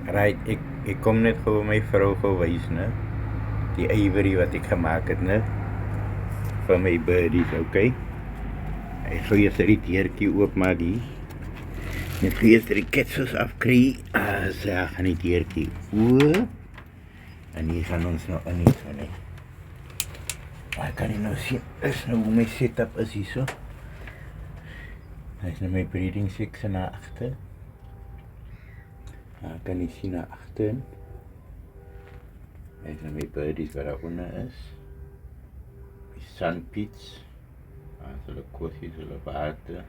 Right, ek kom net gou my vrou gewys, né? Die ivory wat ek gemaak het, né? Vir my birdies, okay? Ek sal eers die deurtjie oopmaak hier. Net gou eers die ketsels afkry. So gaan die deurtjie oop. En hier gaan ons nou in hier, né? Maar kan jy nou sien, is nou hoe my setup is hier so. Dit is nou my breeding section na agter. Kan jy sien na agter. Dit is nou my birdies wat daar onder is. Die sandpits. Hulle kossies, hulle water.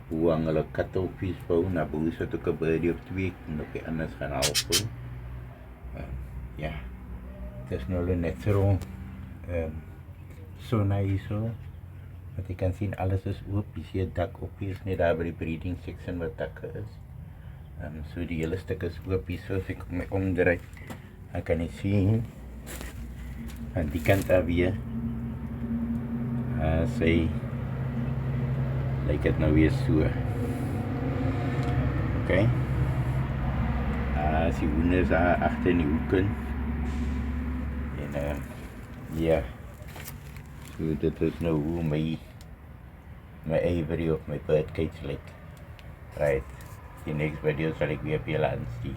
Buang hulle kattelpies bou, na boe sit ook 'n birdie of 2, en op die anders gaan help. Ja, dit is nou net so so nice so. Wat jy kan sien, alles is oop, jy sien dak op hier, is net daar by die breeding section wat dakke is. So die hele stuk is oop hier, so as ek my omdraai, dan kan jy sien, aan die kant daar weer, sy, lyk het nou weer so. Okay. As die hoende is daar achter in die hoeken. En ja, so dit is nou hoe my ivory of my bird cage lyk. Right, die next video sal ek weer op julle aansien.